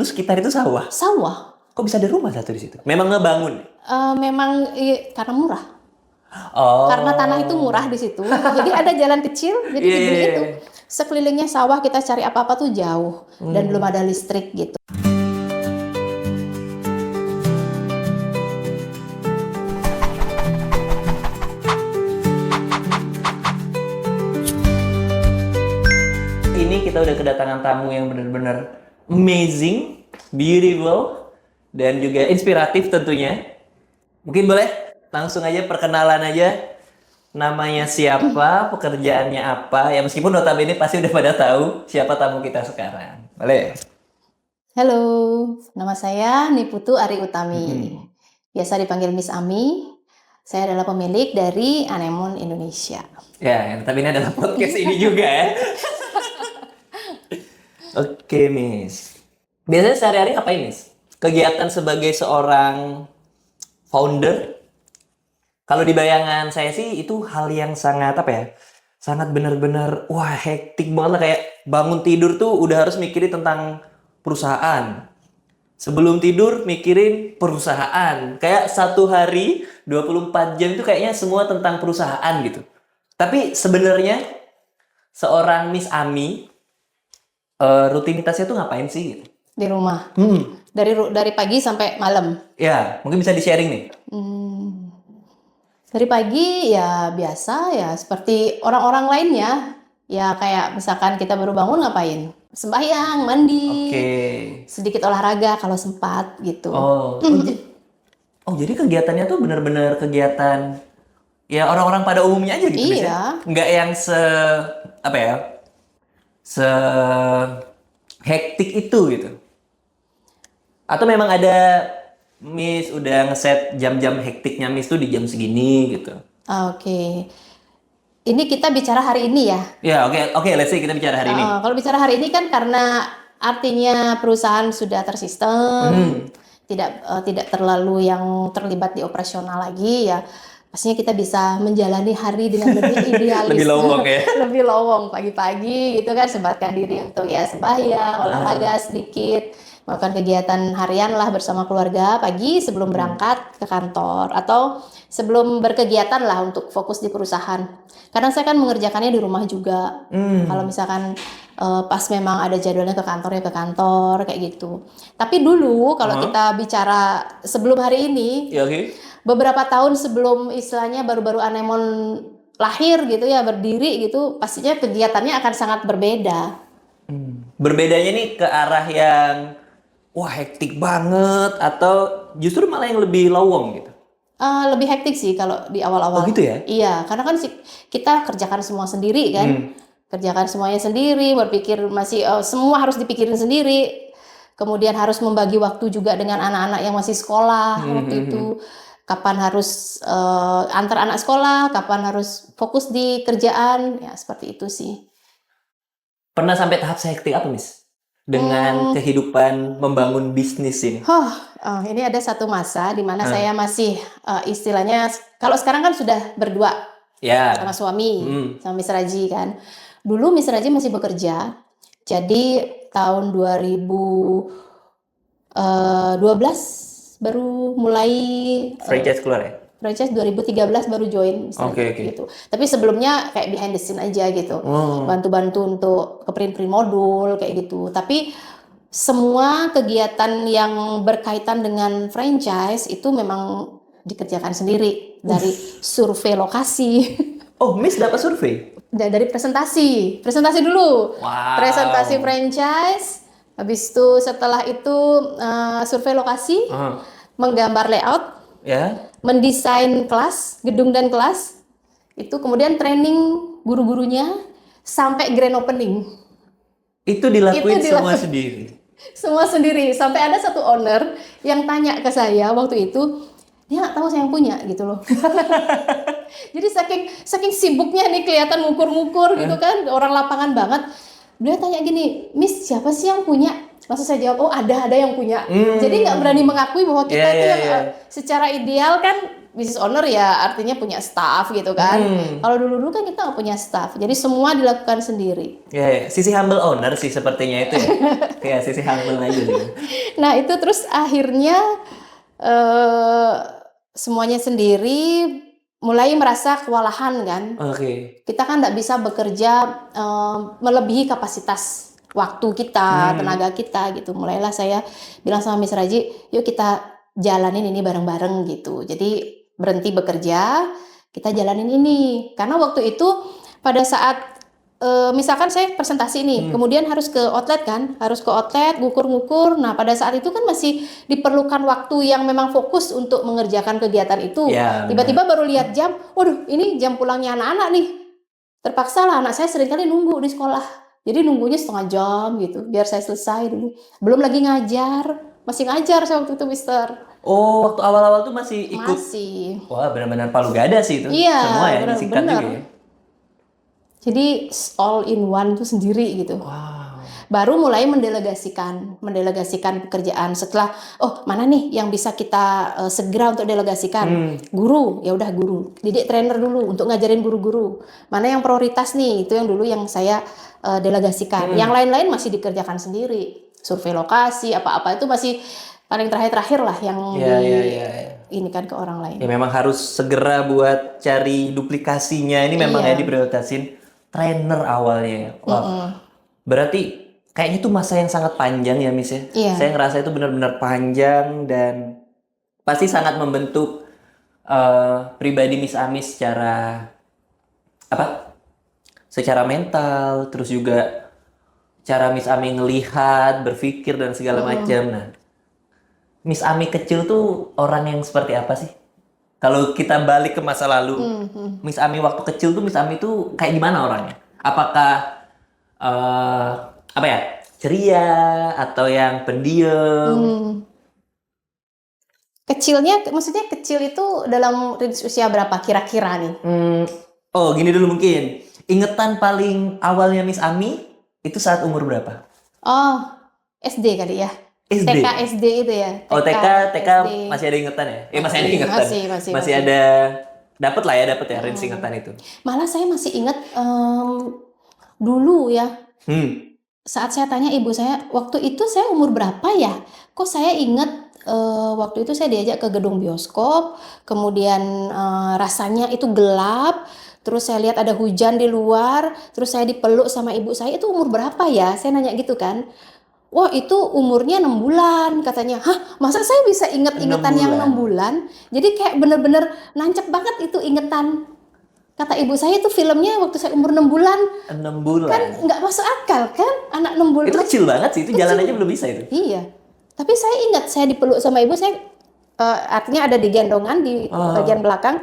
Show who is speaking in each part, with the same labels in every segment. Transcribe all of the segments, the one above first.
Speaker 1: sekitar itu sawah.
Speaker 2: Sawah.
Speaker 1: Kok bisa ada rumah satu di situ? Memang ngebangun?
Speaker 2: Memang karena murah.
Speaker 1: Oh.
Speaker 2: Karena tanah itu murah di situ. Jadi ada jalan kecil, jadi
Speaker 1: Iya,
Speaker 2: dibeli
Speaker 1: iya,
Speaker 2: itu.
Speaker 1: iya.
Speaker 2: Sekelilingnya sawah, kita cari apa-apa tuh jauh dan belum ada listrik gitu.
Speaker 1: Ini kita udah kedatangan tamu yang benar-benar amazing, beautiful, dan juga inspiratif tentunya. Mungkin boleh langsung aja perkenalan aja. Namanya siapa, pekerjaannya apa. Ya meskipun notabene pasti udah pada tahu siapa tamu kita sekarang. Boleh?
Speaker 2: Halo, nama saya Niputu Ari Utami. Biasa dipanggil Miss Ami. Saya adalah pemilik dari Anemone Indonesia.
Speaker 1: Ya, notabene adalah podcast ini juga ya. Oke, Miss. Biasanya sehari-hari ngapain, Miss? Kegiatan sebagai seorang founder? Kalau di bayangan saya sih itu hal yang sangat apa ya? Sangat benar-benar wah hektik banget lah, kayak bangun tidur tuh udah harus mikirin tentang perusahaan. Sebelum tidur mikirin perusahaan. Kayak satu hari 24 jam itu kayaknya semua tentang perusahaan gitu. Tapi sebenarnya seorang Miss Ami rutinitasnya tuh ngapain sih gitu?
Speaker 2: Di rumah. Dari pagi sampai malam.
Speaker 1: Ya, mungkin bisa di-sharing nih.
Speaker 2: Dari pagi ya biasa ya seperti orang-orang lainnya. Ya kayak misalkan kita baru bangun ngapain? Sembahyang, mandi,
Speaker 1: Oke.
Speaker 2: sedikit olahraga kalau sempat gitu.
Speaker 1: Jadi kegiatannya tuh benar-benar kegiatan ya orang-orang pada umumnya aja gitu, Miss, ya?
Speaker 2: Iya.
Speaker 1: Nggak yang apa ya? Se hektik itu gitu. Atau memang ada Miss udah ngeset jam-jam hektiknya Miss tuh di jam segini gitu.
Speaker 2: Oke. Ini kita bicara hari ini ya.
Speaker 1: Ya, oke, let's say kita bicara hari ini.
Speaker 2: Kalau bicara hari ini kan karena artinya perusahaan sudah tersistem, tidak terlalu yang terlibat di operasional lagi ya. Pastinya kita bisa menjalani hari dengan lebih idealis.
Speaker 1: Lebih lowong ya.
Speaker 2: Lebih lowong pagi-pagi gitu kan, sempatkan diri untuk ya sembahyang, olahraga sedikit, melakukan kegiatan harian lah bersama keluarga pagi sebelum berangkat ke kantor atau sebelum berkegiatan lah untuk fokus di perusahaan. Kadang saya kan mengerjakannya di rumah juga. Kalau misalkan pas memang ada jadwalnya ke kantor ya ke kantor kayak gitu. Tapi dulu kalau kita bicara sebelum hari ini,
Speaker 1: Ya, oke.
Speaker 2: beberapa tahun sebelum istilahnya baru-baru Anemone lahir gitu ya, berdiri gitu, pastinya kegiatannya akan sangat berbeda.
Speaker 1: Berbedanya nih ke arah yang wah hektik banget atau justru malah yang lebih lowong gitu.
Speaker 2: Lebih hektik sih kalau di awal-awal.
Speaker 1: Oh gitu ya?
Speaker 2: Iya, karena kan kita kerjakan semua sendiri kan. Kerjakan semuanya sendiri, berpikir masih semua harus dipikirin sendiri. Kemudian harus membagi waktu juga dengan anak-anak yang masih sekolah waktu itu. Kapan harus antar anak sekolah, kapan harus fokus di kerjaan, ya seperti itu sih.
Speaker 1: Pernah sampai tahap sehektik apa, Miss? Dengan kehidupan membangun bisnis ini?
Speaker 2: Ini ada satu masa di mana saya masih istilahnya, kalau sekarang kan sudah berdua
Speaker 1: Ya.
Speaker 2: sama suami, sama Miss Raji kan. Dulu Miss Raji masih bekerja, jadi tahun 2012 baru mulai
Speaker 1: Franchise keluar ya?
Speaker 2: franchise 2013 baru join
Speaker 1: Oke.
Speaker 2: gitu. Tapi sebelumnya kayak behind the scene aja gitu. Bantu-bantu untuk ke print modul kayak gitu. Tapi semua kegiatan yang berkaitan dengan franchise itu memang dikerjakan sendiri dari survei lokasi.
Speaker 1: Oh, Miss dapat survei?
Speaker 2: Dari presentasi dulu.
Speaker 1: Wow.
Speaker 2: Presentasi franchise. Habis itu setelah itu survei lokasi, menggambar layout,
Speaker 1: Ya.
Speaker 2: mendesain kelas, gedung dan kelas, itu kemudian training guru-gurunya sampai grand opening.
Speaker 1: Itu dilakuin
Speaker 2: Itu
Speaker 1: semua
Speaker 2: dilakuin.
Speaker 1: sendiri.
Speaker 2: Semua sendiri. Sampai ada satu owner yang tanya ke saya waktu itu, dia nggak tahu saya yang punya gitu loh. Jadi saking sibuknya nih kelihatan ngukur-ngukur gitu kan, orang lapangan banget. Beliau tanya gini, Miss siapa sih yang punya? Langsung saya jawab, oh ada yang punya. Jadi nggak berani mengakui bahwa kita tuh yang secara ideal kan business owner ya artinya punya staff gitu kan. Kalau dulu-dulu kan kita nggak punya staff, jadi semua dilakukan sendiri.
Speaker 1: Ya, sisi humble owner sih sepertinya itu ya. Kayak sisi humble aja sih.
Speaker 2: Nah itu terus akhirnya semuanya sendiri, mulai merasa kewalahan kan.
Speaker 1: Oke.
Speaker 2: Kita kan nggak bisa bekerja melebihi kapasitas waktu kita, tenaga kita gitu. Mulailah saya bilang sama Miss Raji, yuk kita jalanin ini bareng-bareng gitu. Jadi berhenti bekerja, kita jalanin ini. Karena waktu itu pada saat misalkan saya presentasi nih, kemudian harus ke outlet kan, harus ke outlet, ngukur-ngukur. Nah pada saat itu kan masih diperlukan waktu yang memang fokus untuk mengerjakan kegiatan itu.
Speaker 1: Ya,
Speaker 2: Tiba-tiba baru lihat jam, waduh ini jam pulangnya anak-anak nih. Terpaksa lah anak saya seringkali nunggu di sekolah. Jadi nunggunya setengah jam gitu, biar saya selesai dulu. Belum lagi ngajar, masih ngajar saya waktu itu, Mister.
Speaker 1: Oh, waktu awal-awal tuh masih ikut.
Speaker 2: Masih.
Speaker 1: Wah, benar-benar palu gada sih itu.
Speaker 2: Iya,
Speaker 1: Semua ya, disingkat
Speaker 2: benar.
Speaker 1: juga ya.
Speaker 2: Jadi all in one tuh sendiri gitu.
Speaker 1: Wow.
Speaker 2: Baru mulai mendelegasikan pekerjaan setelah mana nih yang bisa kita segera untuk delegasikan. Guru, ya udah guru. Didik trainer dulu untuk ngajarin guru-guru. Mana yang prioritas nih, itu yang dulu yang saya delegasikan. Yang lain-lain masih dikerjakan sendiri. Survei lokasi, apa-apa itu masih paling terakhir-terakhir lah yang ini kan ke orang lain.
Speaker 1: Ya memang harus segera buat cari duplikasinya. Ini memang ya diprioritasin trainer awalnya ya. Wow. Berarti kayaknya itu masa yang sangat panjang ya Miss ya.
Speaker 2: Iya.
Speaker 1: Saya ngerasa itu benar-benar panjang dan pasti sangat membentuk pribadi Miss Ami secara secara mental, terus juga cara Miss Ami ngelihat, berpikir dan segala macam. Nah, Miss Ami kecil tuh orang yang seperti apa sih? Kalau kita balik ke masa lalu, Miss Ami waktu kecil tuh Miss Ami tuh kayak gimana orangnya? Apakah ceria atau yang pendiam?
Speaker 2: Kecilnya, maksudnya kecil itu dalam range usia berapa kira-kira nih?
Speaker 1: Oh, gini dulu mungkin. Ingetan paling awalnya Miss Ami itu saat umur berapa?
Speaker 2: Oh, SD kali ya.
Speaker 1: SD.
Speaker 2: TK SD itu ya.
Speaker 1: TK
Speaker 2: SD.
Speaker 1: masih ada ingetan ya? Masih ada ingetan. Masih ada dapat ya range ingetan itu.
Speaker 2: Malah saya masih ingat dulu ya. Saat saya tanya ibu saya, waktu itu saya umur berapa ya? Kok saya ingat waktu itu saya diajak ke gedung bioskop, kemudian rasanya itu gelap, terus saya lihat ada hujan di luar, terus saya dipeluk sama ibu saya, itu umur berapa ya? Saya nanya gitu kan. Wah itu umurnya 6 bulan katanya. Hah masa saya bisa ingat-ingatan yang 6 bulan? Jadi kayak bener-bener nancep banget itu ingetan. Kata ibu saya itu filmnya waktu saya umur 6 bulan.
Speaker 1: 6 bulan?
Speaker 2: Kan nggak masuk akal kan anak 6 bulan.
Speaker 1: Itu kecil banget sih, itu jalan aja belum bisa itu.
Speaker 2: Iya. Tapi saya ingat saya dipeluk sama ibu saya, artinya ada di gendongan di bagian belakang.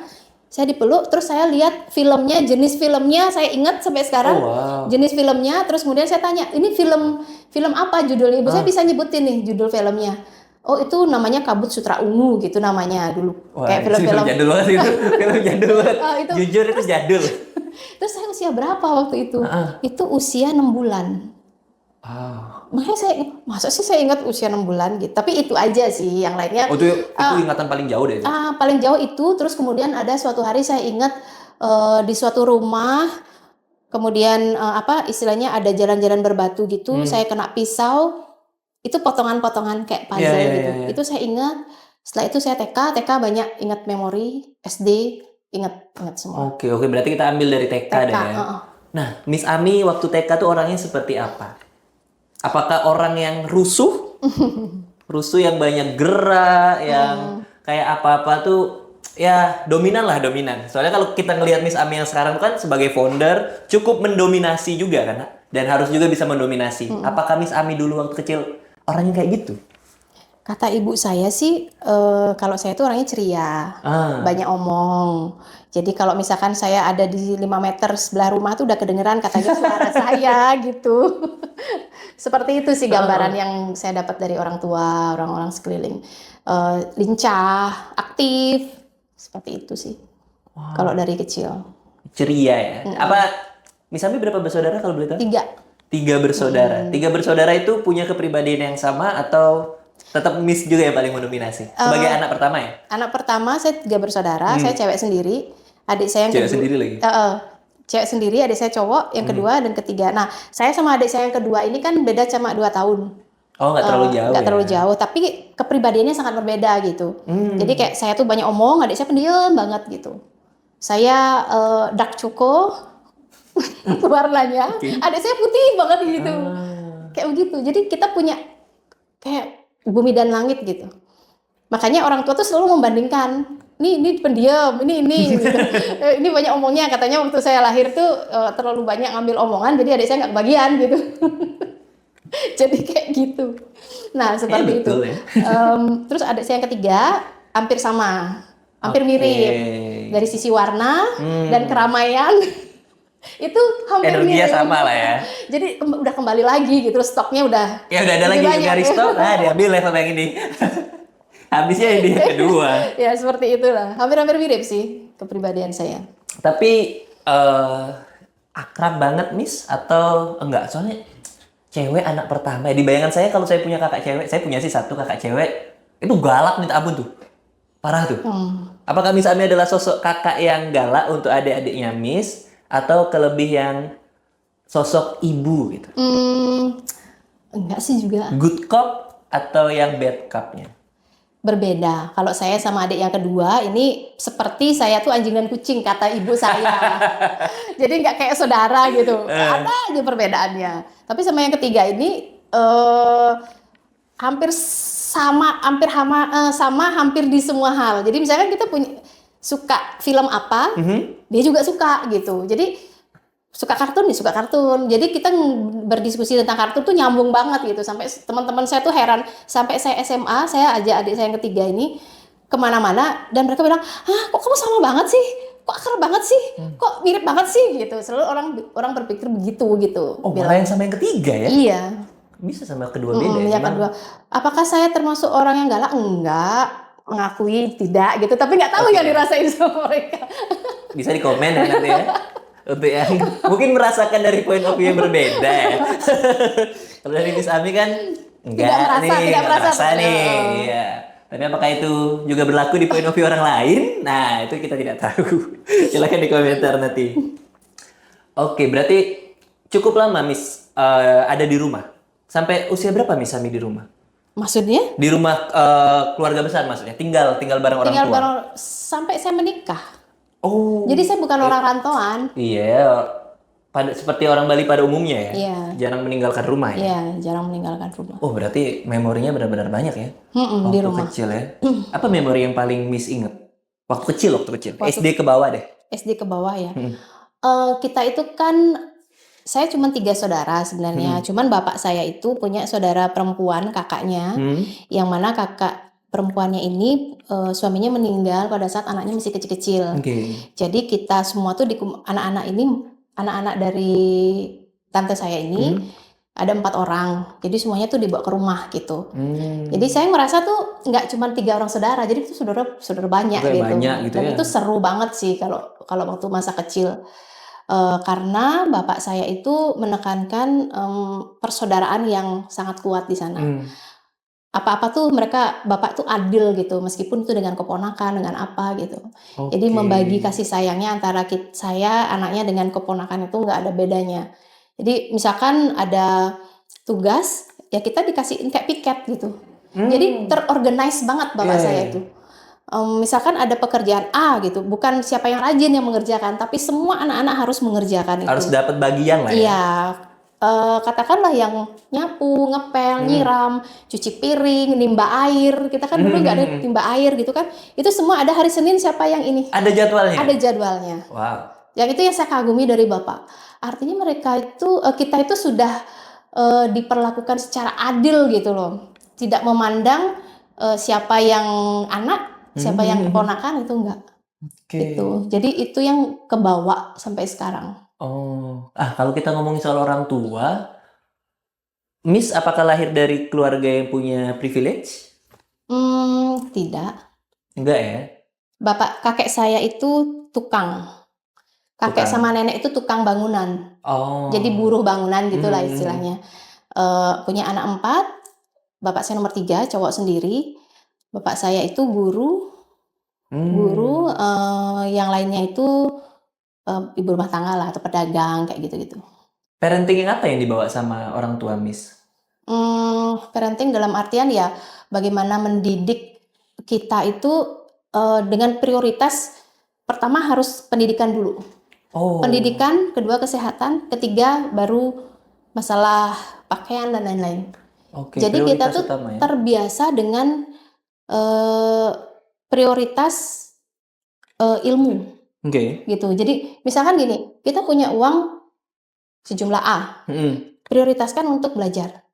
Speaker 2: Saya dipeluk, terus saya lihat filmnya, jenis filmnya, saya ingat sampai sekarang jenis filmnya. Terus kemudian saya tanya, ini film apa judulnya? Ibu saya bisa nyebutin nih judul filmnya. Oh itu namanya Kabut Sutra Ungu gitu namanya dulu.
Speaker 1: Wah,
Speaker 2: kayak film-film
Speaker 1: jadul banget itu. Film jadul banget. Jujur itu jadul.
Speaker 2: Terus saya usia berapa waktu itu? Itu usia 6 bulan. Makanya saya, masa sih saya ingat usia 6 bulan gitu. Tapi itu aja sih, yang lainnya.
Speaker 1: Oh itu ingatan paling jauh deh.
Speaker 2: Paling jauh itu, terus kemudian ada suatu hari saya ingat di suatu rumah, kemudian istilahnya ada jalan-jalan berbatu gitu, saya kena pisau, itu potongan-potongan kayak puzzle gitu. Itu saya ingat. Setelah itu saya TK banyak ingat memori, SD ingat semua.
Speaker 1: Oke, berarti kita ambil dari TK deh ya. Nah, Miss Ami waktu TK tuh orangnya seperti apa? Apakah orang yang rusuh? Rusuh yang banyak gerak, yang kayak apa-apa tuh ya dominan. Soalnya kalau kita ngelihat Miss Ami yang sekarang kan sebagai founder cukup mendominasi juga kan, dan harus juga bisa mendominasi. Apakah Miss Ami dulu waktu kecil orangnya kayak gitu?
Speaker 2: Kata ibu saya sih, kalau saya tuh orangnya ceria, banyak omong. Jadi kalau misalkan saya ada di 5 meter sebelah rumah tuh udah kedengeran katanya suara saya gitu. Seperti itu sih gambaran yang saya dapat dari orang tua, orang-orang sekeliling. Lincah, aktif, seperti itu sih. Kalau dari kecil.
Speaker 1: Ceria ya. Apa Miss Ami berapa bersaudara kalau boleh tahu?
Speaker 2: 3.
Speaker 1: 3 bersaudara. 3 bersaudara itu punya kepribadian yang sama atau Tetap Miss juga yang paling mendominasi. Sebagai anak pertama ya?
Speaker 2: Anak pertama saya 3 bersaudara, saya cewek sendiri, adik saya yang
Speaker 1: Cewek
Speaker 2: kedua.
Speaker 1: sendiri lagi?
Speaker 2: Cewek sendiri, adik saya cowok, yang kedua dan ketiga. Nah, saya sama adik saya yang kedua ini kan beda cuma 2 tahun.
Speaker 1: Oh, nggak terlalu jauh
Speaker 2: Nggak
Speaker 1: ya?
Speaker 2: terlalu jauh, tapi kepribadiannya sangat berbeda gitu. Jadi kayak saya tuh banyak omong, adik saya pendiam banget gitu. Saya dark choco warnanya, adik saya putih banget gitu. Kayak begitu. Jadi kita punya kayak bumi dan langit gitu. Makanya orang tua tuh selalu membandingkan. Ini pendiam, ini gitu. Ini banyak omongnya, katanya waktu saya lahir tuh terlalu banyak ngambil omongan, jadi adik saya nggak kebagian gitu. Jadi kayak gitu. Nah seperti itu.
Speaker 1: Betul ya.
Speaker 2: Terus adik saya yang ketiga hampir sama, hampir mirip dari sisi warna dan keramaian. Itu hampir
Speaker 1: Energinya
Speaker 2: mirip.
Speaker 1: sama lah ya.
Speaker 2: Jadi udah kembali lagi gitu, stoknya udah.
Speaker 1: Ya udah ada lagi
Speaker 2: banyak.
Speaker 1: garis stok, diambil level yang ini. Habisnya ini yang kedua.
Speaker 2: Ya seperti itulah, hampir-hampir mirip sih kepribadian saya.
Speaker 1: Tapi akrab banget Miss atau enggak? Soalnya cewek anak pertama. Di bayangan saya kalau saya punya kakak cewek, saya punya sih satu kakak cewek, itu galak minta ampun tuh. Parah tuh. Apakah Miss Ami adalah sosok kakak yang galak untuk adik-adiknya Miss atau kelebih yang sosok ibu gitu?
Speaker 2: Enggak sih juga.
Speaker 1: Good cop atau yang bad cop-nya?
Speaker 2: Berbeda. Kalau saya sama adik yang kedua ini seperti saya tuh anjing dan kucing kata ibu saya. Jadi nggak kayak saudara gitu. Ada aja perbedaannya. Tapi sama yang ketiga ini hampir sama hampir di semua hal. Jadi misalkan kita punya suka film apa, dia juga suka gitu. Jadi suka kartun nih, suka kartun. Jadi kita berdiskusi tentang kartun tuh nyambung banget gitu. Sampai teman-teman saya tuh heran. Sampai saya SMA, saya ajak adik saya yang ketiga ini kemana-mana. Dan mereka bilang, kok kamu sama banget sih? Kok akrab banget sih? Kok mirip banget sih? Gitu. Selalu orang berpikir begitu gitu.
Speaker 1: Oh, malah yang sama yang ketiga ya?
Speaker 2: Iya.
Speaker 1: Bisa sama kedua beda ya?
Speaker 2: Yang kedua. Apakah saya termasuk orang yang galak? Enggak. Mengakui tidak gitu. Tapi nggak tahu yang dirasain sama mereka.
Speaker 1: Bisa di komen ya nanti ya. Untuk yang mungkin merasakan dari point of view yang berbeda ya. Kalau dari Miss Ami kan enggak
Speaker 2: tidak merasa
Speaker 1: nih. Iya. Tapi apakah itu juga berlaku di point of view orang lain? Nah, itu kita tidak tahu. Silahkan di komentar nanti. Oke, berarti cukup lama Miss ada di rumah. Sampai usia berapa Miss Ami di rumah?
Speaker 2: Maksudnya?
Speaker 1: Di rumah keluarga besar maksudnya. Tinggal bareng orang
Speaker 2: Tinggal
Speaker 1: tua.
Speaker 2: bareng sampai saya menikah.
Speaker 1: Oh.
Speaker 2: Jadi saya bukan orang rantauan.
Speaker 1: Iya, seperti orang Bali pada umumnya ya.
Speaker 2: Iya.
Speaker 1: Jarang meninggalkan rumah ya.
Speaker 2: Iya, jarang meninggalkan rumah.
Speaker 1: Oh, berarti memorinya benar-benar banyak ya.
Speaker 2: Di rumah.
Speaker 1: Waktu kecil ya. Apa memori yang paling Miss inget? Waktu kecil. SD ke bawah deh.
Speaker 2: SD ke bawah ya. Kita itu kan, saya cuma 3 saudara sebenarnya. Cuman bapak saya itu punya saudara perempuan, kakaknya. Yang mana kakak perempuannya ini suaminya meninggal pada saat anaknya masih kecil-kecil. Jadi kita semua tuh anak-anak dari tante saya ini ada 4 orang. Jadi semuanya tuh dibawa ke rumah gitu. Jadi saya merasa tuh nggak cuma 3 orang saudara. Jadi itu saudara banyak gitu. Dan
Speaker 1: ya.
Speaker 2: itu seru banget sih kalau waktu masa kecil. Karena bapak saya itu menekankan persaudaraan yang sangat kuat di sana. Apa-apa tuh bapak tuh adil gitu, meskipun itu dengan keponakan, dengan apa gitu. Jadi membagi kasih sayangnya antara saya anaknya dengan keponakan itu nggak ada bedanya. Jadi misalkan ada tugas, ya kita dikasihin kayak piket gitu. Jadi terorganize banget bapak saya itu. Misalkan ada pekerjaan A gitu, bukan siapa yang rajin yang mengerjakan, tapi semua anak-anak harus mengerjakan itu.
Speaker 1: Harus dapat bagian lah ya.
Speaker 2: Iya. Katakanlah yang nyapu, ngepel, nyiram, cuci piring, nimba air. Kita kan dulu nggak ada nimba air gitu kan. Itu semua ada hari Senin siapa yang ini.
Speaker 1: Ada jadwalnya?
Speaker 2: Ada jadwalnya.
Speaker 1: Wow.
Speaker 2: Yang itu yang saya kagumi dari Bapak. Artinya kita itu sudah diperlakukan secara adil gitu loh. Tidak memandang siapa yang anak, siapa yang keponakan, itu enggak. Gitu. Jadi itu yang kebawa sampai sekarang.
Speaker 1: Kalau kita ngomongin soal orang tua, Miss apakah lahir dari keluarga yang punya privilege?
Speaker 2: Tidak.
Speaker 1: Enggak ya?
Speaker 2: Kakek saya itu tukang. Kakek sama nenek itu tukang bangunan. Jadi buruh bangunan gitulah istilahnya. Punya anak 4, bapak saya nomor 3, cowok sendiri. Bapak saya itu guru, yang lainnya itu ibu rumah tangga lah atau pedagang kayak gitu-gitu.
Speaker 1: Parenting yang apa yang dibawa sama orang tua, Miss?
Speaker 2: Parenting dalam artian ya bagaimana mendidik kita itu dengan prioritas pertama harus pendidikan dulu.
Speaker 1: Oh,
Speaker 2: Pendidikan, kedua kesehatan, ketiga baru masalah pakaian dan lain-lain.
Speaker 1: oke,
Speaker 2: Jadi kita
Speaker 1: prioritas
Speaker 2: tuh
Speaker 1: utama ya.
Speaker 2: terbiasa dengan prioritas ilmu
Speaker 1: Oke.
Speaker 2: gitu. Jadi misalkan gini, kita punya uang sejumlah A,
Speaker 1: Mm-mm.
Speaker 2: prioritaskan untuk belajar.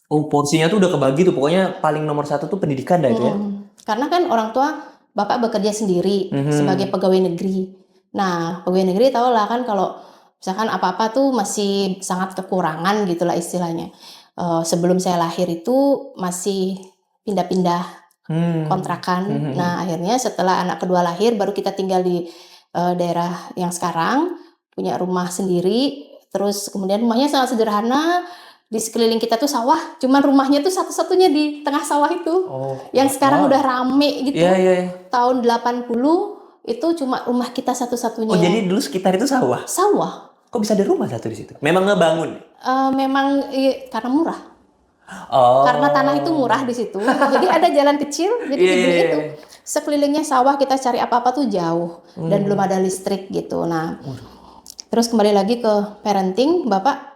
Speaker 1: Oh, porsinya tuh udah kebagi tuh. Pokoknya paling nomor satu tuh pendidikan dah itu ya.
Speaker 2: Karena kan orang tua bapak bekerja sendiri sebagai pegawai negeri. Nah, pegawai negeri tau lah kan kalau misalkan apa-apa tuh masih sangat kekurangan gitulah istilahnya. Sebelum saya lahir itu masih pindah-pindah kontrakan. Nah, akhirnya setelah anak kedua lahir baru kita tinggal di daerah yang sekarang, punya rumah sendiri. Terus kemudian rumahnya sangat sederhana. Di sekeliling kita tuh sawah, cuman rumahnya tuh satu-satunya di tengah sawah itu.
Speaker 1: Oh,
Speaker 2: Yang sekarang
Speaker 1: wow.
Speaker 2: udah rame gitu.
Speaker 1: Iya, iya.
Speaker 2: Tahun 80 itu cuma rumah kita satu-satunya.
Speaker 1: Oh, jadi dulu sekitar itu sawah.
Speaker 2: Sawah.
Speaker 1: Kok bisa ada rumah satu di situ? Memang ngebangun.
Speaker 2: Memang karena murah.
Speaker 1: Oh.
Speaker 2: Karena tanah itu murah di situ. Jadi ada jalan kecil, jadi
Speaker 1: Iya,
Speaker 2: dibeli
Speaker 1: iya,
Speaker 2: itu.
Speaker 1: iya.
Speaker 2: Sekelilingnya sawah, kita cari apa-apa tuh jauh dan belum ada listrik gitu. Nah, terus kembali lagi ke parenting, Bapak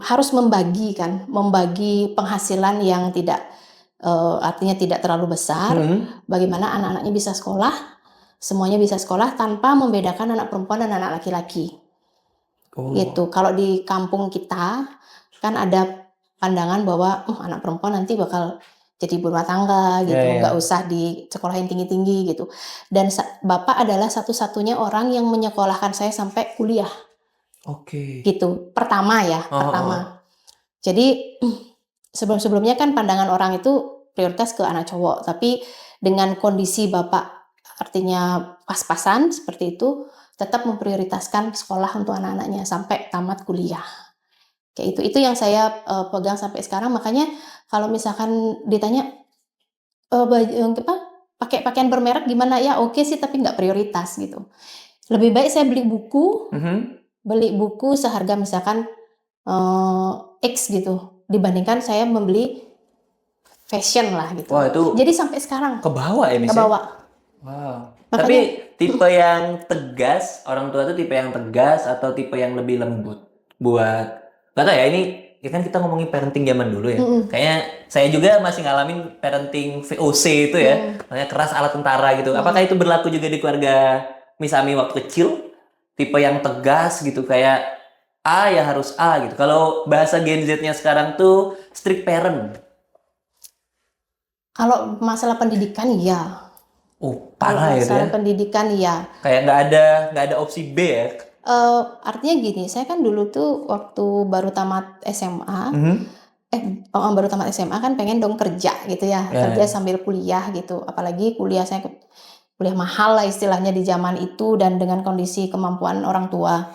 Speaker 2: harus membagi penghasilan yang tidak artinya tidak terlalu besar. Bagaimana anak-anaknya bisa sekolah, semuanya bisa sekolah tanpa membedakan anak perempuan dan anak laki-laki. Gitu. Kalau di kampung kita kan ada pandangan bahwa anak perempuan nanti bakal jadi ibu rumah tangga gitu, nggak usah di sekolah yang tinggi-tinggi gitu. Dan Bapak adalah satu-satunya orang yang menyekolahkan saya sampai kuliah.
Speaker 1: Oke.
Speaker 2: Gitu. Pertama. Jadi sebelum-sebelumnya kan pandangan orang itu prioritas ke anak cowok, tapi dengan kondisi Bapak artinya pas-pasan seperti itu, tetap memprioritaskan sekolah untuk anak-anaknya sampai tamat kuliah. Kayak itu yang saya pegang sampai sekarang. Makanya kalau misalkan ditanya pakai pakaian bermerek gimana ya, oke sih, tapi nggak prioritas gitu. Lebih baik saya beli buku seharga misalkan X gitu, dibandingkan saya membeli fashion lah gitu.
Speaker 1: Wah, itu
Speaker 2: jadi sampai sekarang
Speaker 1: kebawa ya, Miss?
Speaker 2: kebawa.
Speaker 1: Wow.
Speaker 2: Makanya-
Speaker 1: Tapi tipe yang tegas, orang tua tuh tipe yang tegas atau tipe yang lebih lembut? Buat, gak tau ya, ini ya kan kita ngomongin parenting zaman dulu ya. Kayaknya saya juga masih ngalamin parenting VOC itu ya. Makanya keras ala tentara gitu. Apakah itu berlaku juga di keluarga Miss Ami waktu kecil? Tipe yang tegas gitu, kayak A ya harus A gitu. Kalau bahasa Gen Z-nya sekarang tuh strict parent.
Speaker 2: Kalau masalah pendidikan ya.
Speaker 1: Oh, parah ya itu ya.
Speaker 2: Masalah pendidikan ya.
Speaker 1: Kayak nggak ada opsi B ya.
Speaker 2: Artinya gini, saya kan dulu tuh waktu baru tamat SMA, baru tamat SMA kan pengen dong kerja gitu ya, kerja sambil kuliah gitu. Apalagi kuliah saya kuliah mahal lah istilahnya di zaman itu, dan dengan kondisi kemampuan orang tua.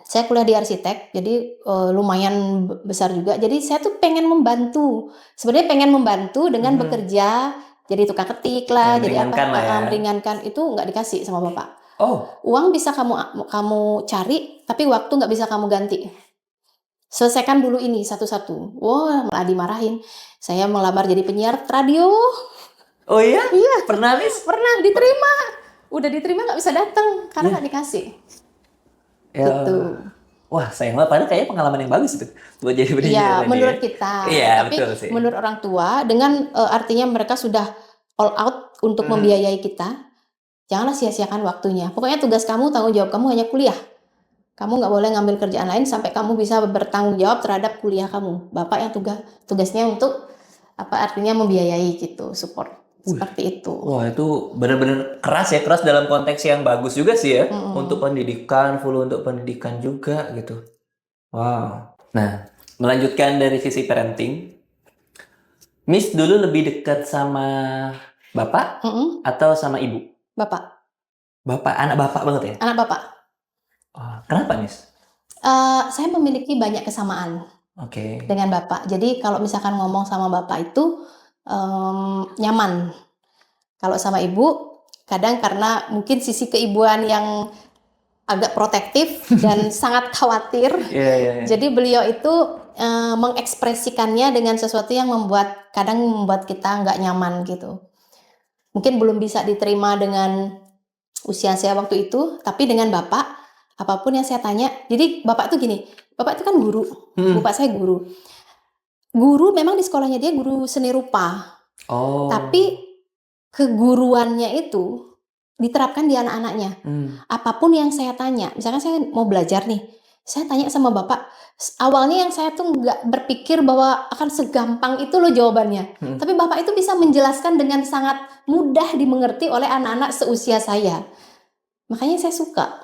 Speaker 2: Saya kuliah di arsitek, jadi lumayan besar juga. Jadi saya tuh pengen membantu. Sebenarnya pengen membantu dengan bekerja, jadi tukang ketik lah, jadi apa?
Speaker 1: Meringankan lah ya.
Speaker 2: Meringankan. Itu nggak dikasih sama bapak.
Speaker 1: Oh,
Speaker 2: Uang bisa kamu cari, tapi waktu nggak bisa kamu ganti. Selesaikan dulu ini satu-satu. Wah, malah dimarahin. Saya melamar jadi penyiar radio.
Speaker 1: oh iya?
Speaker 2: Iya.
Speaker 1: Pernah, Miss?
Speaker 2: Pernah diterima. Udah diterima nggak bisa datang karena nggak dikasih.
Speaker 1: Ya.
Speaker 2: Gitu.
Speaker 1: Wah, sayang banget. Padahal kayaknya pengalaman yang bagus itu buat jadi penyiar
Speaker 2: Iya,
Speaker 1: radio
Speaker 2: menurut
Speaker 1: ya.
Speaker 2: kita.
Speaker 1: Iya,
Speaker 2: Tapi
Speaker 1: betul sih.
Speaker 2: menurut orang tua, dengan artinya mereka sudah all out untuk membiayai kita, janganlah sia-siakan waktunya. Pokoknya tugas kamu, tanggung jawab kamu hanya kuliah. Kamu nggak boleh ngambil kerjaan lain sampai kamu bisa bertanggung jawab terhadap kuliah kamu. Bapak yang tugasnya untuk artinya membiayai gitu, support. Seperti itu.
Speaker 1: Wah, itu benar-benar keras ya. Keras dalam konteks yang bagus juga sih ya. Untuk pendidikan, full untuk pendidikan juga gitu. Wow. Nah, melanjutkan dari sisi parenting. Miss dulu lebih dekat sama bapak atau sama ibu?
Speaker 2: Bapak,
Speaker 1: Anak bapak banget ya?
Speaker 2: anak bapak.
Speaker 1: Kenapa, Miss?
Speaker 2: Saya memiliki banyak kesamaan.
Speaker 1: Oke.
Speaker 2: dengan bapak. Jadi kalau misalkan ngomong sama bapak itu nyaman. Kalau sama ibu, kadang karena mungkin sisi keibuan yang agak protektif dan sangat khawatir.
Speaker 1: Iya, iya, iya.
Speaker 2: Jadi beliau itu mengekspresikannya dengan sesuatu yang kadang membuat kita nggak nyaman gitu. Mungkin belum bisa diterima dengan usia saya waktu itu, tapi dengan bapak, apapun yang saya tanya, jadi bapak tuh gini, bapak itu kan guru, bapak saya guru. Guru memang di sekolahnya dia guru seni rupa,
Speaker 1: Oh.
Speaker 2: tapi keguruannya itu diterapkan di anak-anaknya. Apapun yang saya tanya, misalkan saya mau belajar nih, saya tanya sama bapak, awalnya yang saya tuh nggak berpikir bahwa akan segampang itu loh jawabannya. Tapi bapak itu bisa menjelaskan dengan sangat mudah dimengerti oleh anak-anak seusia saya. Makanya saya suka.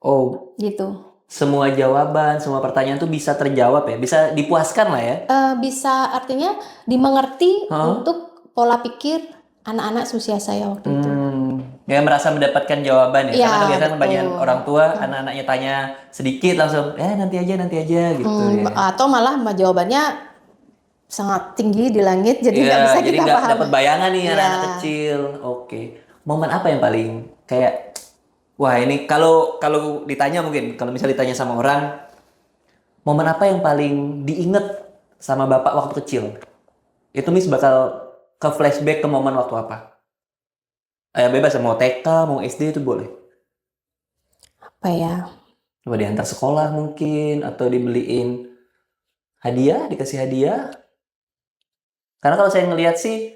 Speaker 1: Oh,
Speaker 2: Gitu.
Speaker 1: semua jawaban, semua pertanyaan tuh bisa terjawab ya, bisa dipuaskan lah ya.
Speaker 2: Bisa artinya dimengerti untuk pola pikir anak-anak seusia saya waktu itu.
Speaker 1: Ya merasa mendapatkan jawaban ya.
Speaker 2: Iya,
Speaker 1: Karena kan biasanya
Speaker 2: betul.
Speaker 1: kebanyakan orang tua anak-anaknya tanya sedikit langsung, nanti aja gitu ya.
Speaker 2: Atau malah jawabannya sangat tinggi di langit, jadi nggak bisa
Speaker 1: Jadi
Speaker 2: kita
Speaker 1: nggak
Speaker 2: paham.
Speaker 1: dapat bayangan nih
Speaker 2: Iya.
Speaker 1: anak-anak kecil. Oke. Momen apa yang paling kayak, wah ini kalau ditanya mungkin, kalau misalnya ditanya sama orang, momen apa yang paling diinget sama bapak waktu kecil? Itu Miss bakal ke flashback ke momen waktu apa? Bebas mau TK, mau SD itu boleh.
Speaker 2: Apa ya?
Speaker 1: Coba diantar sekolah mungkin, atau dibeliin hadiah, dikasih hadiah. Karena kalau saya ngelihat sih,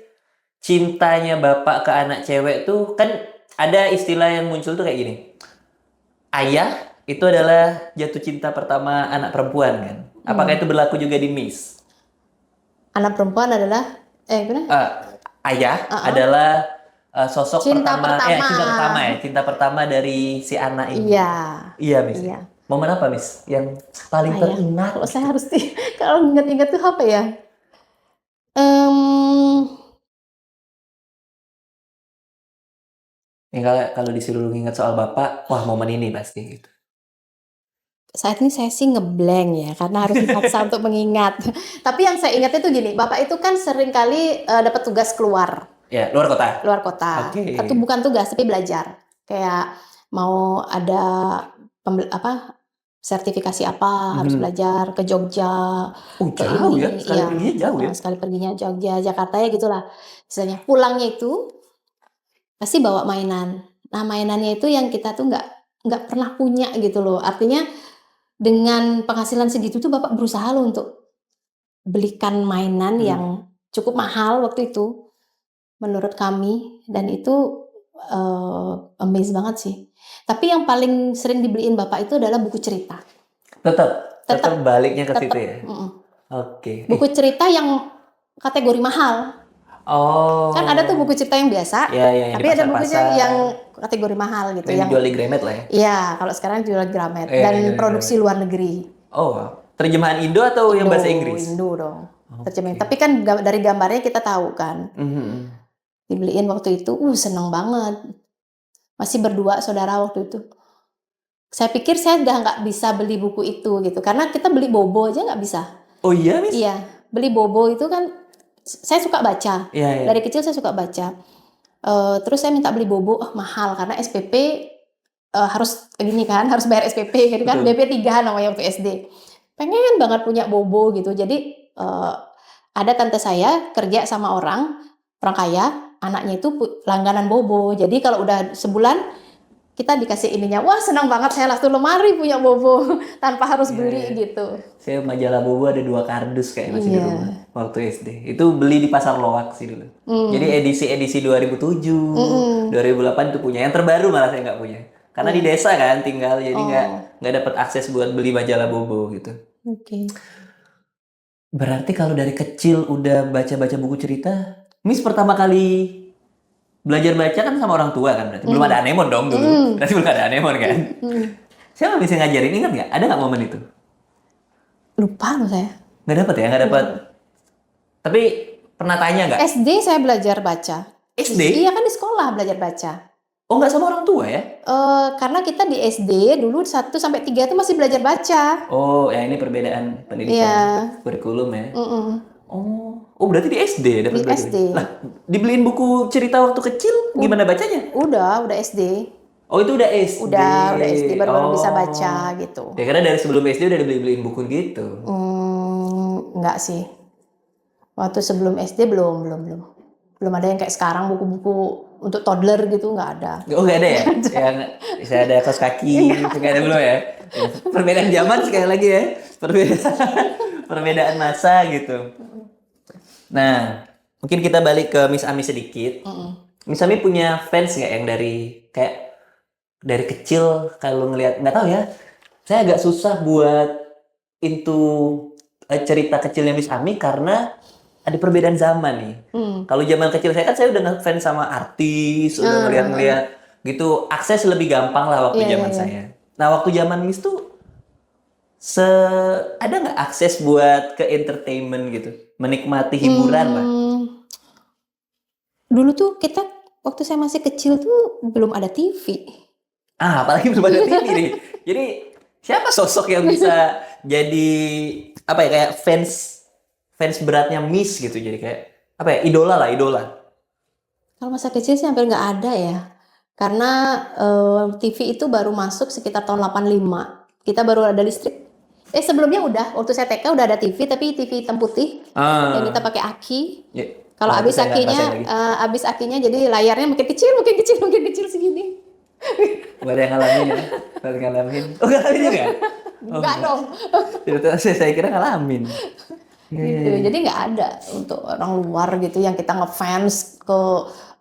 Speaker 1: cintanya bapak ke anak cewek tuh, kan ada istilah yang muncul tuh kayak gini. Ayah itu adalah jatuh cinta pertama anak perempuan kan. Apakah itu berlaku juga di Miss?
Speaker 2: Anak perempuan adalah gimana?
Speaker 1: Ayah adalah sosok
Speaker 2: Cinta pertama.
Speaker 1: Cinta pertama dari si anak ini.
Speaker 2: Iya.
Speaker 1: Iya, Miss.
Speaker 2: Iya.
Speaker 1: Momen apa, Miss? Yang paling
Speaker 2: Ayah.
Speaker 1: teringat?
Speaker 2: Kalau saya harus kalau ingat-ingat tuh apa ya?
Speaker 1: Kalau disuruh ingat soal bapak, wah momen ini pasti gitu.
Speaker 2: Saat ini saya sih ngeblank ya, karena harus dipaksa untuk mengingat. Tapi yang saya ingat itu gini, bapak itu kan sering kali dapat tugas keluar.
Speaker 1: Ya, luar kota.
Speaker 2: Luar kota.
Speaker 1: Oke.
Speaker 2: Itu bukan tugas, tapi belajar. Kayak mau ada sertifikasi apa, harus belajar ke Jogja. Ke
Speaker 1: Jauh
Speaker 2: ini,
Speaker 1: ya, sekali perginya jauh ya.
Speaker 2: Sekali perginya Jogja, Jakarta ya gitulah. Misalnya pulangnya itu pasti bawa mainan. Nah mainannya itu yang kita tuh nggak pernah punya gitu loh. Artinya dengan penghasilan segitu tuh bapak berusaha loh untuk belikan mainan yang cukup mahal waktu itu menurut kami, dan itu amazed banget sih. Tapi yang paling sering dibeliin bapak itu adalah buku cerita.
Speaker 1: Tetap baliknya ke situ ya. Oke.
Speaker 2: Buku cerita yang kategori mahal.
Speaker 1: Oh.
Speaker 2: Kan ada tuh buku cerita yang biasa,
Speaker 1: Iya,
Speaker 2: tapi ada bukunya yang kategori mahal gitu.
Speaker 1: Yang dijual di Gramet lah ya.
Speaker 2: Iya, kalau sekarang jual Gramet dan produksi luar negeri.
Speaker 1: Oh, terjemahan Indo atau yang bahasa Inggris?
Speaker 2: Indo dong. Terjemahan. Tapi kan dari gambarnya kita tahu kan. Dibeliin waktu itu, seneng banget. Masih berdua saudara waktu itu. Saya pikir saya udah nggak bisa beli buku itu gitu, karena kita beli bobo aja nggak bisa.
Speaker 1: Oh iya, Miss?
Speaker 2: Iya, beli bobo itu kan, saya suka baca.
Speaker 1: Iya.
Speaker 2: Dari kecil saya suka baca. Terus saya minta beli bobo, mahal karena SPP harus gini kan, harus bayar SPP gitu kan, BP 3 namanya waktu SD. Pengen banget punya bobo gitu. Jadi ada tante saya kerja sama orang kaya, anaknya itu langganan bobo. Jadi kalau udah sebulan kita dikasih ininya, wah senang banget, saya langsung lemari punya bobo tanpa harus beli gitu.
Speaker 1: Saya majalah bobo ada 2 kardus kayak masih di rumah waktu SD. Itu beli di pasar Loak sih dulu. Jadi edisi 2007, 2008 itu punya. Yang terbaru malah saya nggak punya. Karena di desa kan tinggal, jadi nggak dapat akses buat beli majalah bobo gitu.
Speaker 2: Oke.
Speaker 1: Berarti kalau dari kecil udah baca-baca buku cerita, Miss pertama kali belajar baca kan sama orang tua kan berarti. Belum ada Anemon dong dulu. Berarti belum ada Anemon kan. Siapa bisa ngajarin? Ingat nggak? Ada nggak momen itu?
Speaker 2: Lupa loh saya.
Speaker 1: Nggak dapat ya? Nggak dapat. Tapi pernah tanya nggak?
Speaker 2: SD saya belajar baca.
Speaker 1: SD?
Speaker 2: Iya kan di sekolah belajar baca.
Speaker 1: Oh, nggak sama orang tua ya?
Speaker 2: Karena kita di SD dulu 1 sampai 3 tuh masih belajar baca.
Speaker 1: Oh, ya ini perbedaan pendidikan
Speaker 2: Iya.
Speaker 1: kurikulum ya.
Speaker 2: Mm-mm.
Speaker 1: Oh berarti di SD ya dapat
Speaker 2: Di
Speaker 1: belajar.
Speaker 2: SD.
Speaker 1: Lah, dibeliin buku cerita waktu kecil gimana bacanya?
Speaker 2: Udah SD.
Speaker 1: Oh, itu udah SD.
Speaker 2: Udah SD baru bisa
Speaker 1: Oh.
Speaker 2: baca gitu.
Speaker 1: Ya karena dari sebelum SD udah dibeliin buku gitu.
Speaker 2: Enggak sih. Waktu sebelum SD belum. Belum ada yang kayak sekarang buku-buku untuk toddler gitu, nggak ada.
Speaker 1: Oh, nggak ada ya? Yang saya ada kaos kaki, itu nggak ada belum ya? Perbedaan zaman sekali lagi ya. Perbedaan masa gitu. Nah, mungkin kita balik ke Miss Ami sedikit. Miss Ami punya fans nggak yang dari kecil kalau ngelihat, nggak tahu ya, saya agak susah buat into cerita kecilnya Miss Ami karena ada perbedaan zaman nih. Kalau zaman kecil saya kan saya udah ngefans sama artis, udah ngeliat-ngeliat gitu, akses lebih gampang lah waktu zaman saya. Nah waktu zaman Miss tuh ada nggak akses buat ke entertainment gitu, menikmati hiburan lah.
Speaker 2: Dulu tuh kita waktu saya masih kecil tuh belum ada TV.
Speaker 1: Apalagi belum ada TV nih. Jadi siapa sosok yang bisa jadi apa ya kayak fans beratnya Miss gitu, jadi kayak apa ya, idola.
Speaker 2: Kalau masa kecil sih hampir nggak ada ya. Karena TV itu baru masuk sekitar tahun 85. Kita baru ada listrik. Sebelumnya udah, waktu saya TK udah ada TV, tapi TV hitam putih yang kita pakai aki.
Speaker 1: Ya.
Speaker 2: Kalau
Speaker 1: Nah, itu
Speaker 2: habis
Speaker 1: saya nggak
Speaker 2: akinya,
Speaker 1: ngerasain lagi.
Speaker 2: jadi layarnya makin kecil segini.
Speaker 1: Nggak ada yang ngalamin ya? Nggak ada yang ngalamin. Oh, ngalamin juga?
Speaker 2: Enggak dong.
Speaker 1: Saya kira ngalamin.
Speaker 2: Gitu. Jadi nggak ada untuk orang luar gitu yang kita ngefans ke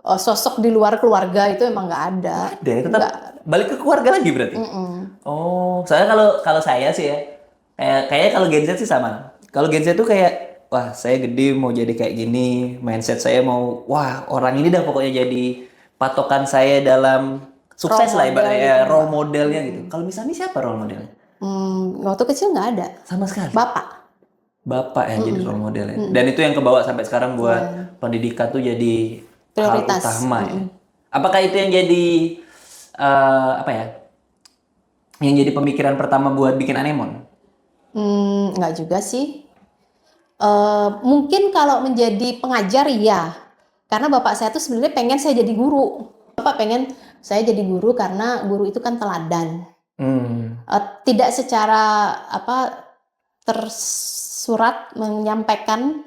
Speaker 2: sosok di luar keluarga, itu emang nggak ada.
Speaker 1: Deh, tetap balik ke keluarga lagi berarti. Oh, soalnya kalau saya sih ya, kayaknya kalau Gen Z sih sama. Kalau Gen Z tuh kayak, wah saya gede mau jadi kayak gini, mindset saya mau, wah orang ini dah pokoknya jadi patokan saya dalam sukses lah ibaratnya, role modelnya gitu. Kalau misalnya siapa role modelnya?
Speaker 2: Waktu kecil nggak ada.
Speaker 1: Sama sekali.
Speaker 2: Bapak
Speaker 1: Yang jadi role modelnya. Dan itu yang kebawa sampai sekarang buat pendidikan tuh jadi
Speaker 2: prioritas.
Speaker 1: hal utama ya. Apakah itu yang jadi apa ya? Yang jadi pemikiran pertama buat bikin Anemon?
Speaker 2: Nggak juga sih. Mungkin kalau menjadi pengajar ya. Karena bapak saya tuh sebenarnya pengen saya jadi guru. Bapak pengen saya jadi guru karena guru itu kan teladan. Tidak secara tersurat menyampaikan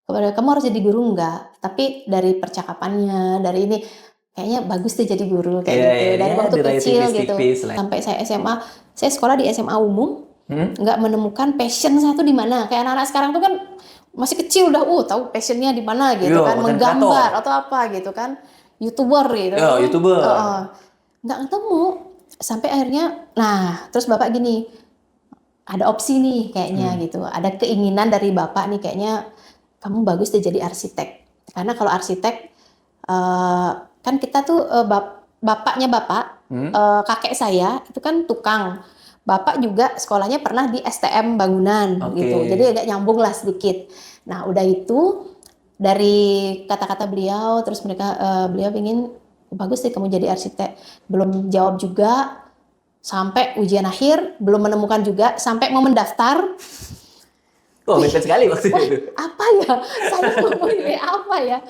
Speaker 2: kepada kamu harus jadi guru, enggak, tapi dari percakapannya, dari ini kayaknya bagus tuh jadi guru kayak gitu. Dari waktu kecil gitu sampai saya SMA, saya sekolah di SMA umum, nggak menemukan passion saya tuh di mana. Kayak anak-anak sekarang tuh kan masih kecil udah tahu passionnya di mana gitu kan, menggambar atau apa gitu kan, YouTuber gitu.
Speaker 1: YouTuber.
Speaker 2: Nggak ketemu sampai akhirnya, nah terus bapak gini, ada opsi nih kayaknya gitu, ada keinginan dari bapak nih kayaknya kamu bagus deh jadi arsitek. Karena kalau arsitek kan kita tuh bapaknya bapak, kakek saya itu kan tukang. Bapak juga sekolahnya pernah di STM bangunan gitu. Jadi agak nyambung lah sedikit. Nah, udah itu dari kata-kata beliau, terus beliau ingin bagus deh kamu jadi arsitek. Belum jawab juga sampai ujian akhir, belum menemukan juga sampai mau mendaftar.
Speaker 1: Oh, mepet sekali maksudnya itu.
Speaker 2: Apa ya? Saya mau pilih apa ya?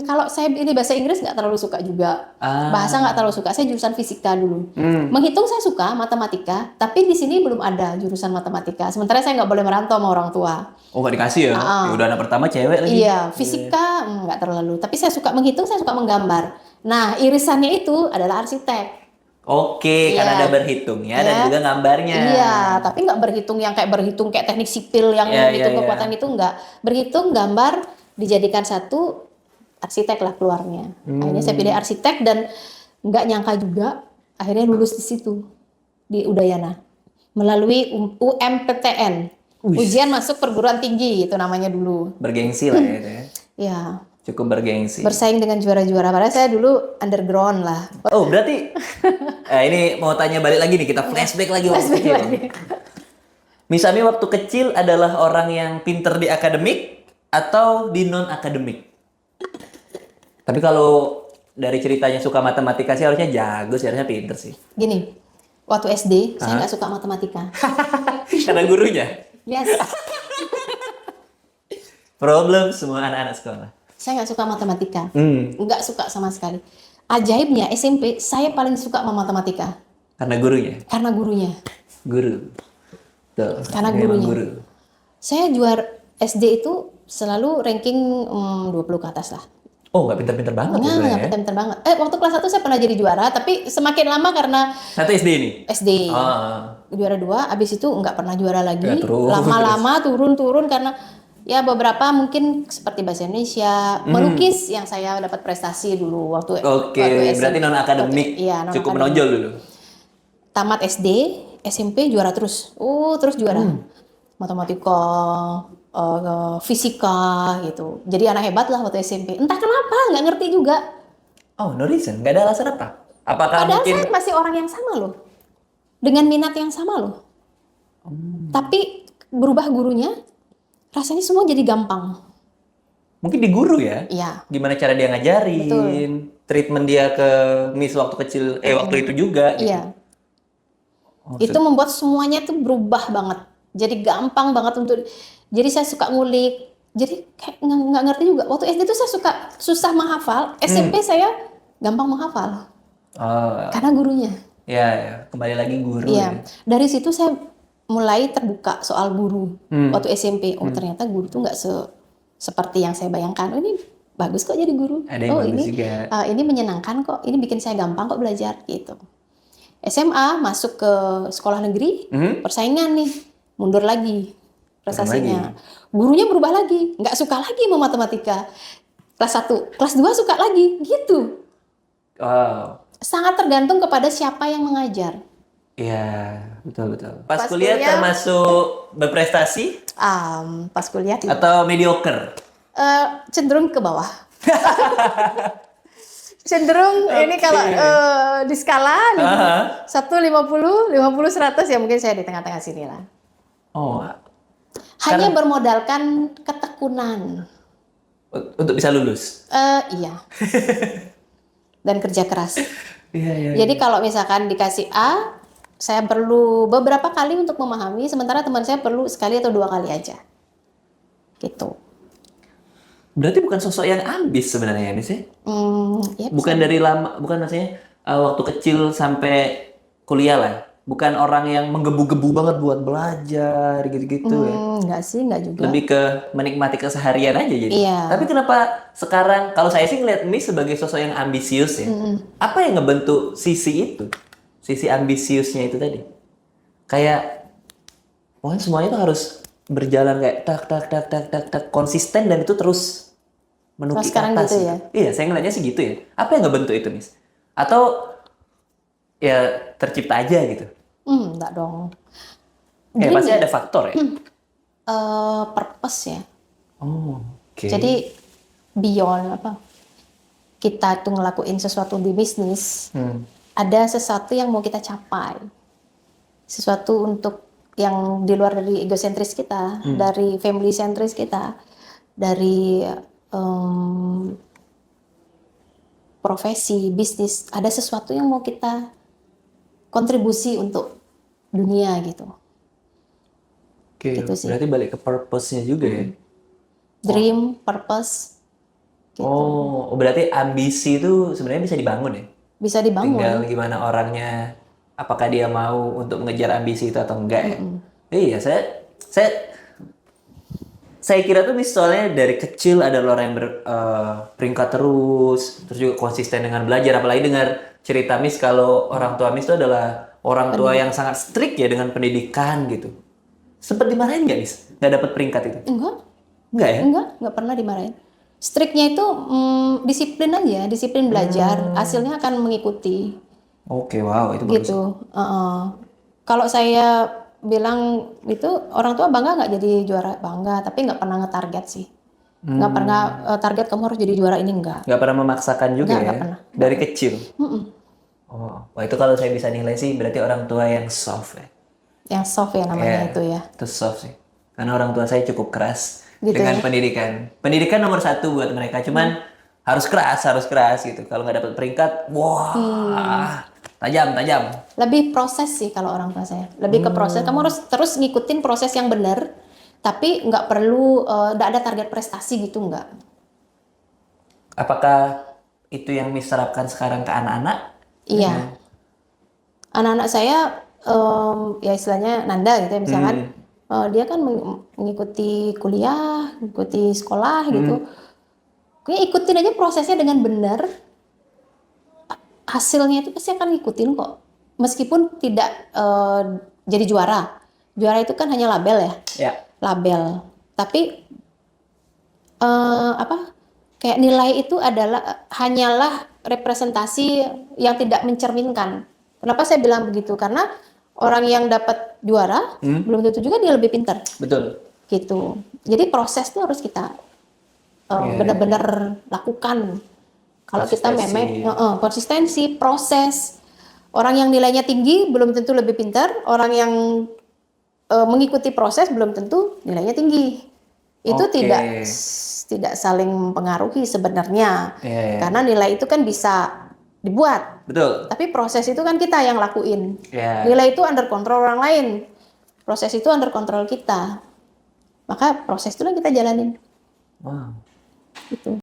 Speaker 2: Kalau saya ini bahasa Inggris nggak terlalu suka juga. Bahasa nggak terlalu suka. Saya jurusan fisika dulu. Menghitung saya suka, matematika. Tapi di sini belum ada jurusan matematika. Sementara saya nggak boleh merantau sama orang tua.
Speaker 1: Oh, nggak dikasih ya? Ya udah anak pertama cewek lagi.
Speaker 2: Iya, fisika nggak terlalu. Tapi saya suka menghitung, saya suka menggambar. Nah, irisannya itu adalah arsitek.
Speaker 1: Karena ada berhitungnya dan juga gambarnya.
Speaker 2: Iya, tapi nggak berhitung yang kayak teknik sipil yang kekuatan itu nggak. Berhitung, gambar, dijadikan satu, arsitek lah keluarnya. Akhirnya saya pilih arsitek dan nggak nyangka juga akhirnya lulus di situ, di Udayana. Melalui UMPTN. Ujian masuk perguruan tinggi, itu namanya dulu.
Speaker 1: Bergengsi lah ya itu ya.
Speaker 2: Iya.
Speaker 1: Cukup bergengsi.
Speaker 2: Bersaing dengan juara-juara. Padahal saya dulu underground lah.
Speaker 1: Oh, berarti ini mau tanya balik lagi nih, kita flashback lagi waktu kecil. Miss Ami waktu kecil adalah orang yang pinter di akademik atau di non akademik? Tapi kalau dari ceritanya suka matematika sih harusnya jago sih, harusnya pinter sih.
Speaker 2: Gini, waktu SD saya nggak suka matematika.
Speaker 1: Karena gurunya.
Speaker 2: Yes,
Speaker 1: Problem semua anak-anak sekolah.
Speaker 2: saya nggak suka matematika.
Speaker 1: Hmm,
Speaker 2: Nggak suka sama sekali. Ajaibnya SMP saya paling suka sama matematika
Speaker 1: karena gurunya.
Speaker 2: karena gurunya.
Speaker 1: Guru. Tuh,
Speaker 2: Karena
Speaker 1: memang
Speaker 2: gurunya.
Speaker 1: guru.
Speaker 2: Saya juara SD itu selalu ranking 20 ke atas lah.
Speaker 1: Oh, nggak pinter-pinter banget ya sebenarnya.
Speaker 2: Nggak pinter banget. Waktu kelas 1 saya pernah jadi juara, tapi semakin lama karena
Speaker 1: Satu SD ini.
Speaker 2: SD
Speaker 1: Ah,
Speaker 2: juara 2, abis itu nggak pernah juara lagi.
Speaker 1: Ya, terus.
Speaker 2: Lama-lama turun karena ya beberapa mungkin seperti bahasa Indonesia, melukis yang saya dapat prestasi dulu waktu
Speaker 1: Oke, berarti non akademik
Speaker 2: Iya, non
Speaker 1: cukup
Speaker 2: akademik.
Speaker 1: menonjol dulu.
Speaker 2: Tamat SD, SMP juara terus. Terus juara. Matematika, fisika gitu. Jadi anak hebat lah waktu SMP. Entah kenapa, nggak ngerti juga.
Speaker 1: Oh, no reason, nggak ada alasan apa? Apakah
Speaker 2: Padahal
Speaker 1: mungkin?
Speaker 2: saya masih orang yang sama loh. Dengan minat yang sama loh. Tapi berubah gurunya, rasanya semua jadi gampang.
Speaker 1: Mungkin di guru ya?
Speaker 2: Iya,
Speaker 1: Gimana cara dia ngajarin? Treatment dia ke Miss waktu kecil, waktu itu juga. Gitu.
Speaker 2: iya.
Speaker 1: Oh,
Speaker 2: Itu membuat semuanya tuh berubah banget. Jadi gampang banget untuk. Jadi saya suka ngulik. Jadi kayak nggak ngerti juga. Waktu SD tuh saya suka susah menghafal. SMP saya gampang menghafal
Speaker 1: Oh,
Speaker 2: karena gurunya.
Speaker 1: ya, kembali lagi guru.
Speaker 2: Iya. Dari situ saya mulai terbuka soal guru waktu SMP. Oh ternyata guru tuh nggak seperti yang saya bayangkan. Oh, ini bagus kok jadi guru.
Speaker 1: Ada yang
Speaker 2: Oh
Speaker 1: bagus
Speaker 2: ini
Speaker 1: juga.
Speaker 2: ini menyenangkan kok. Ini bikin saya gampang kok belajar gitu. SMA masuk ke sekolah negeri, persaingan nih, mundur lagi prestasinya. Gurunya berubah lagi, nggak suka lagi sama matematika. Kelas 1, kelas 2 suka lagi, gitu.
Speaker 1: Wow.
Speaker 2: Sangat tergantung kepada siapa yang mengajar.
Speaker 1: Iya, betul. Pas
Speaker 2: Pas
Speaker 1: kuliah
Speaker 2: kuliah-
Speaker 1: termasuk berprestasi
Speaker 2: Pas kuliah
Speaker 1: atau mediocre?
Speaker 2: cenderung ke bawah. Cenderung ini kalau di skala nih, 150, 50, 100 ya mungkin saya di tengah-tengah sini lah.
Speaker 1: Oh,
Speaker 2: Hanya bermodalkan ketekunan.
Speaker 1: untuk bisa lulus.
Speaker 2: Iya. Dan kerja keras.
Speaker 1: Iya.
Speaker 2: Jadi kalau misalkan dikasih A, saya perlu beberapa kali untuk memahami, sementara teman saya perlu sekali atau 2 kali aja. Gitu.
Speaker 1: Berarti bukan sosok yang ambis sebenarnya ini sih.
Speaker 2: Ya
Speaker 1: Bukan dari lama, bukan maksudnya waktu kecil sampai kuliah lah. Bukan orang yang menggebu-gebu banget buat belajar gitu-gitu ya.
Speaker 2: Enggak sih, enggak juga.
Speaker 1: Lebih ke menikmati keseharian aja jadi.
Speaker 2: Iya.
Speaker 1: Tapi kenapa sekarang, kalau saya sih ngeliat Miss sebagai sosok yang ambisius ya. Apa yang ngebentuk sisi itu? Sisi ambisiusnya itu tadi. Kayak, pokoknya semuanya tuh harus berjalan kayak tak, konsisten dan itu terus menuju
Speaker 2: Kalau
Speaker 1: ke
Speaker 2: sekarang
Speaker 1: atas.
Speaker 2: gitu ya?
Speaker 1: Iya, saya ngeliatnya sih gitu ya. Apa yang ngebentuk itu, Miss? Atau ya tercipta aja gitu?
Speaker 2: Enggak dong.
Speaker 1: Pasti ada faktor ya?
Speaker 2: Purpose ya.
Speaker 1: Oh, oke.
Speaker 2: Jadi beyond apa? Kita tuh ngelakuin sesuatu di bisnis, ada sesuatu yang mau kita capai. Sesuatu untuk yang di luar dari egosentris kita, dari family centris kita, dari profesi, bisnis, ada sesuatu yang mau kita kontribusi untuk dunia gitu.
Speaker 1: Oke,
Speaker 2: Gitu sih.
Speaker 1: berarti balik ke purpose-nya juga ya?
Speaker 2: Dream, purpose, gitu.
Speaker 1: Oh, berarti ambisi itu sebenarnya bisa dibangun ya?
Speaker 2: Bisa dibangun.
Speaker 1: Tinggal gimana orangnya, apakah dia mau untuk mengejar ambisi itu atau enggak ya? Iya, saya kira tuh soalnya dari kecil ada orang yang peringkat terus juga konsisten dengan belajar. Apalagi dengar cerita Miss kalau orang tua Miss itu adalah orang tua yang sangat strict ya dengan pendidikan gitu. Sempet dimarahin nggak Miss? Nggak dapat peringkat itu? Enggak ya?
Speaker 2: Enggak pernah dimarahin. Striknya itu disiplin aja, disiplin belajar, hasilnya akan mengikuti.
Speaker 1: Oke, wow, itu bagus.
Speaker 2: Gitu. Kalau saya bilang itu orang tua bangga nggak jadi juara, bangga, tapi nggak pernah ngetarget sih. Nggak pernah target kamu harus jadi juara ini, enggak.
Speaker 1: Nggak pernah memaksakan juga
Speaker 2: Nggak
Speaker 1: ya?
Speaker 2: pernah.
Speaker 1: Dari kecil? Oh, wah itu kalau saya bisa nilai sih berarti orang tua yang soft ya.
Speaker 2: Yang soft ya namanya itu ya.
Speaker 1: Itu soft sih. Karena orang tua saya cukup keras
Speaker 2: Gitu
Speaker 1: dengan
Speaker 2: ya?
Speaker 1: pendidikan. Pendidikan nomor 1 buat mereka. Cuman harus keras gitu. Kalau nggak dapat peringkat, wah, tajam.
Speaker 2: Lebih proses sih kalau orang tua saya. Lebih ke proses. Kamu harus terus ngikutin proses yang benar, tapi nggak perlu, nggak ada target prestasi gitu, nggak.
Speaker 1: Apakah itu yang diterapkan sekarang ke anak-anak?
Speaker 2: Iya. Anak-anak saya, ya istilahnya Nanda gitu ya, misalkan dia kan mengikuti kuliah, mengikuti sekolah gitu. Kayaknya ikutin aja prosesnya dengan benar, hasilnya itu pasti akan ngikutin kok. Meskipun tidak jadi juara. Juara itu kan hanya label ya,
Speaker 1: Ya,
Speaker 2: label. Tapi apa? Kayak nilai itu adalah hanyalah representasi yang tidak mencerminkan. Kenapa saya bilang begitu? Karena orang yang dapat juara belum tentu juga dia lebih pintar
Speaker 1: betul.
Speaker 2: gitu. Jadi proses itu harus kita benar-benar lakukan. Kalau kita memang konsistensi, proses. Orang yang nilainya tinggi belum tentu lebih pintar, orang yang mengikuti proses belum tentu nilainya tinggi. Itu
Speaker 1: Oke.
Speaker 2: tidak saling mempengaruhi sebenarnya.
Speaker 1: Iya.
Speaker 2: Karena nilai itu kan bisa dibuat,
Speaker 1: Betul.
Speaker 2: tapi proses itu kan kita yang lakuin.
Speaker 1: Ya.
Speaker 2: Nilai itu under kontrol orang lain. Proses itu under kontrol kita. Maka proses itu yang kita jalanin.
Speaker 1: Wow.
Speaker 2: Gitu.